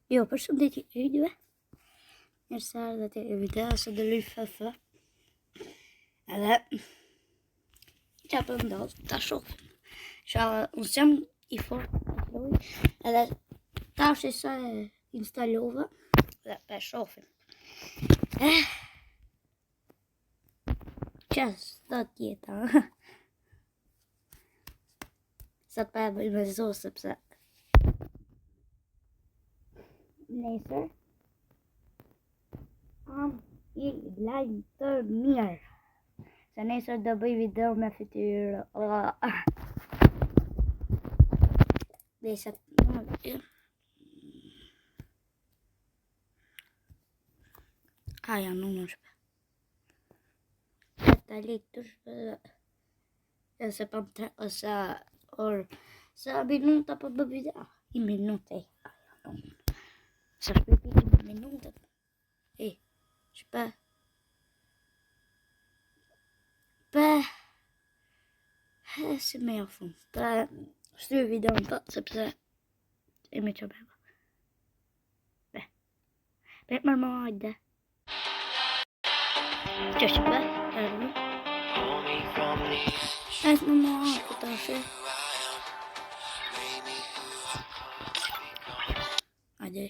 Jo, përshëndetje videove. Mirë se erdhët te video së do luaj FF. Edhe çfarë po ndodh? Ta shoh. Unë jam I fort luaj. Edhe tash sa e instalova dhe pe shohim. Çes do tjeta. Sa të pa e bëj me zo sepse nesër I lajm të mirë. Se nesër do bëj video me fytyrë. Desha janë numër shpe. Ta lejt të shpe. Se pa më tre, ose orë. Se minuta pa bë video. I minute. Se shpeti I minute. Shpe. Si me jafun. Shtyr video në të, sepse I me që beba. Be mërmo hajde. Që shpe? Es mërmo hajde të ashe. Hajde.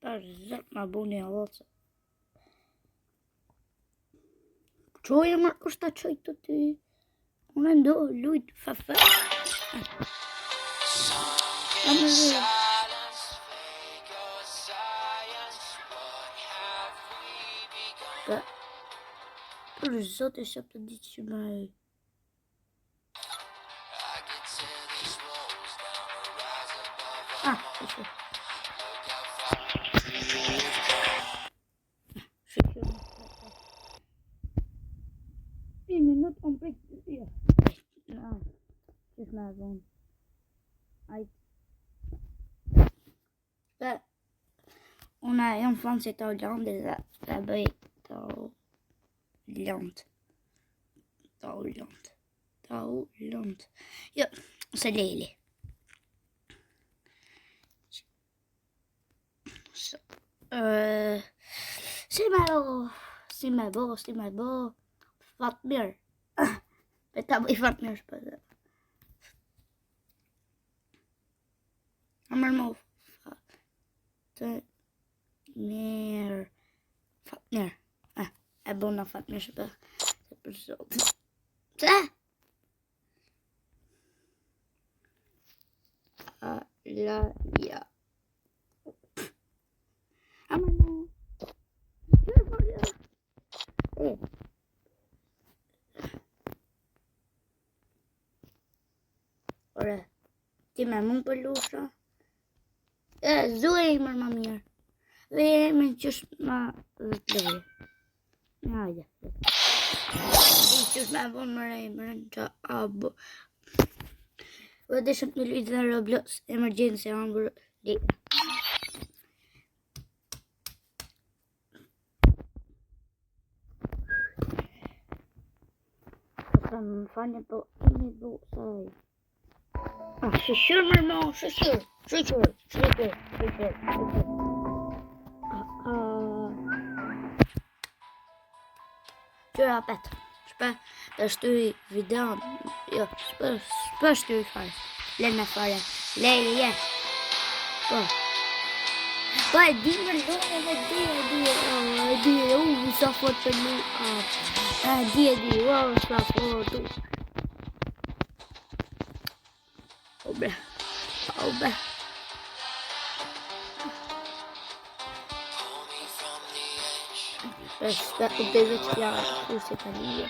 Për zëtë ma buni a lotë. Qoj e mërë është të qoj të ty. Unë ndo lujt FF. Për zote që të ditë që me që minut om prik ja. Just me vonë. Unë jam fan si të Hollandit dhe bëj të Holland. Jo, se leli. Si me bo. Fat mirë. Pe ta bëj fat mirë shpëtë. Amër mo. Fat mirë. E bona fat mirë shpëtë. Se për zotë. Se? Ja. Amër mo. Ore, ti me mund për lusha? Zue I mërë ma mirë. Dhe me qësh ma dhe të lejë. Hajde. Dhe qësh me vonë mërë I mërën që abo. Dhe deshëm të lujtë dhe Roblox Emergency Amber League. Më fanje po imi do saj. Shëshur mërmo, shëshur. Qëra petë. Shpe të shtyri videon. Jo, shpe shtyri fare. Lene fare. Leje. Po e di mërdo e di. Sa fort për një. Di. Sa fort. Obe. Sta u deve t'jara, se ka një.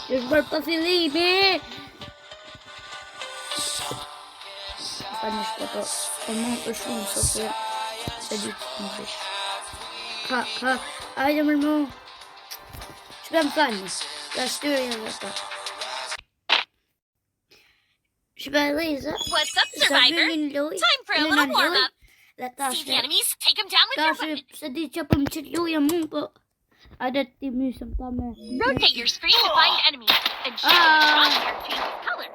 Është bërë për fillimi! Fa një shkoto, o mund për shumë, se ditë në fish. Hajde mërmo. Shpe më falni, ka shtyri e dhe ta. Shpe Liza, What's up, Survivor? Time for a little warm-up. See the enemies? Take them down with your weapon. Se di që për më qëtë luja mund, po Rotate your screen to find enemies and show the crosshair changes color.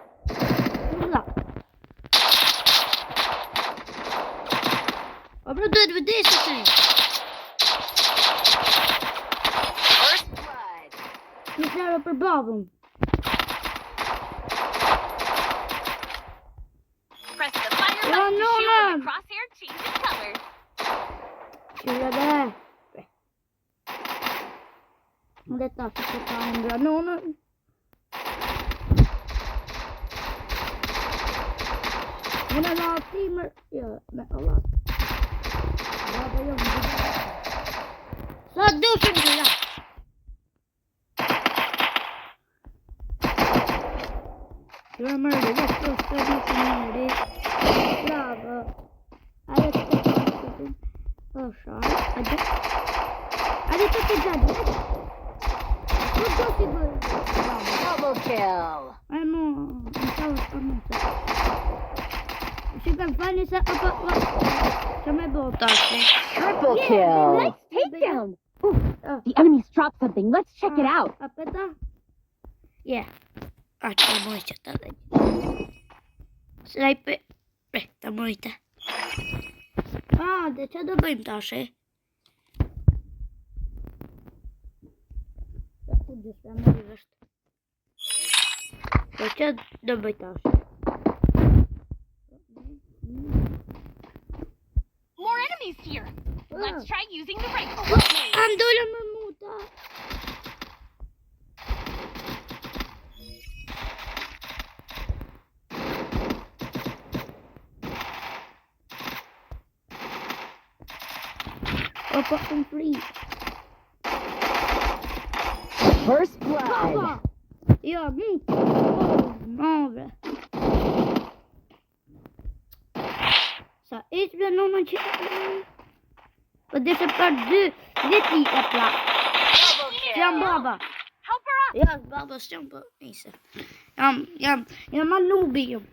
Bro, do të vëdesë të First blood. Një klarë për babën. Press the fire Ja, button to no, shoot when man. the crosshair changes color. Qyre dhe. Dhe ta që të ka në granonën. Unë la timër. Jo, me Allah. Baba jo më gjithë. Sa dushim të la. Qyre mërë dhe të një të mërë. Bravo. Ajo të të të të. O sharë. Ajo të të gjatë. Double kill. Ai mo, não estava falando. Chega vai nessa Chama voltar. Triple kill. Nice takedown. The enemies dropped something. Let's check it out. Apeta. Yeah. Tá muito tá bem. Sniper. Tá muito. Deixa eu dar bem taxa. Deixa eu dar bem taxa. More enemies here. Let's try using the rifle. Andolha mamuta. Opa, complete. First blood. Ja, niet. Oh, nove. Ça, iets ben nog een beetje. Wat is er per deux? Dit niet op plaats. Double kill. Ja, baba. Help her up. Ja, baba, stampen. Eens. Ja, maar Nubium.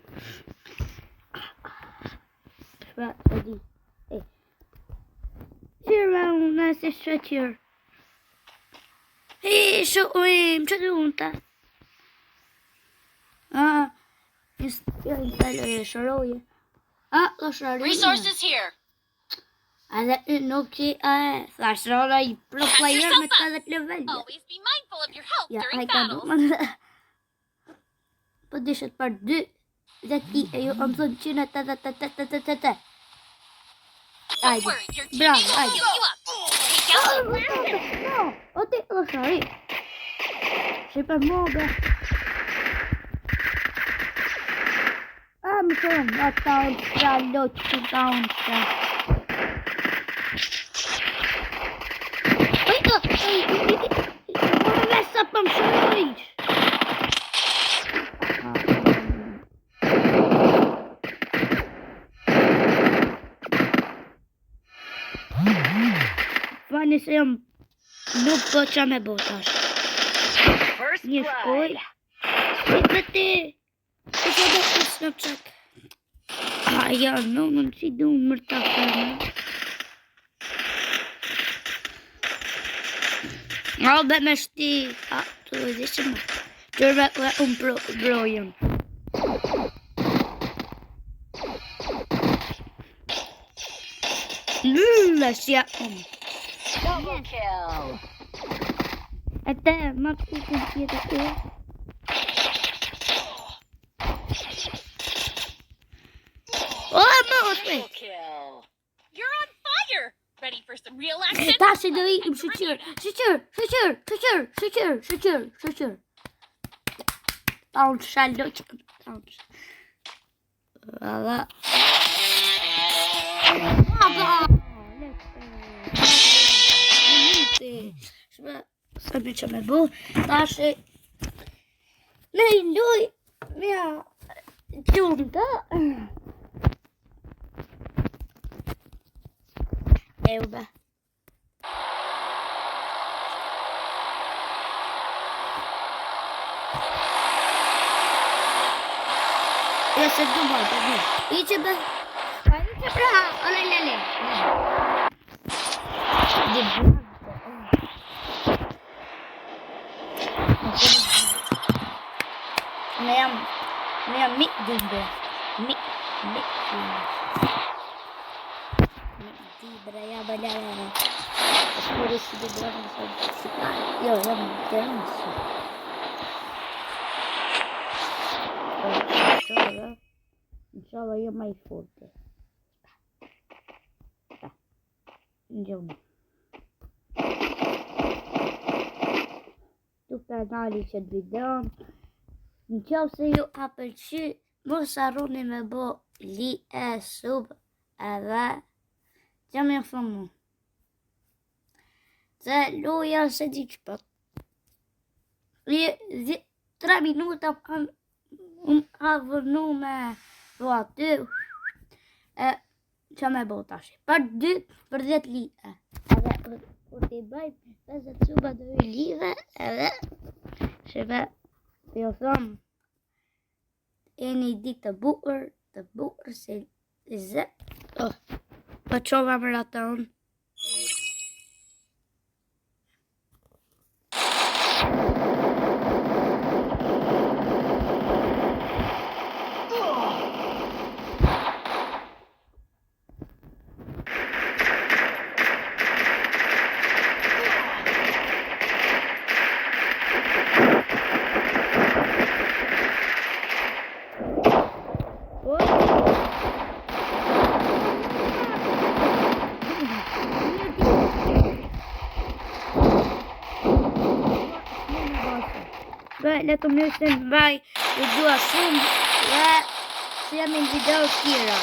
Wat, die. Hier, nice is hier. Hey, zo, čo doen ta? Installuje šaroje. Lošarije. Resources here. Ale noći, lašara I pro player me tada levelja. Always be mindful of your health Ja, during hij kan battles. doen. Wat is het maar de? Dat die, om zo'n tjena tada. Don't worry, your bravo, teammate will heal you up. Take out the weapon. No, wat is lošarije? Super moga. Zo'n account, account. What mess up on storage? Vani se jam nuk po qa me botash. First Një shkoj. Vete. Që do të Snapchat. Ja, non si du mërta kërë. Be me shti. Të dhe që më. Qërve unë brojën. Si ja unë. Double kill. E te, ma ku kënë tjetë e. Triple kill. You're on fire. Ready for some real action? Tashi do ikim shqyr. Taun shallo që. Valla. Sa me që me bu. Tashi. Me luj. Mja. Gjumë të. Eube. Ja se du bojtë, ne. I që bë... I që pra, ole lele. Di Me jam mik dubbe. Mik. ti breja balere. Pure si dobbiamo soddisfare. Io non mi penso. Inshallah io mai forte. Andiamo. Tu kanali që të videon. Në qovë se ju a pëlqy, mos harroni me bo sub edhe që më thonë mu. Se luja se di që pët. 3 minuta ka vërnu me bo aty që me bo tash. Për 10 lite. Edhe kur t'i bëj 50 suba do i lidhe edhe shëve jo thëmë e një ditë të bukur se zë. Po qova më raton. Le të më se në vaj, ju dua shumë dhe se jam në video tjera.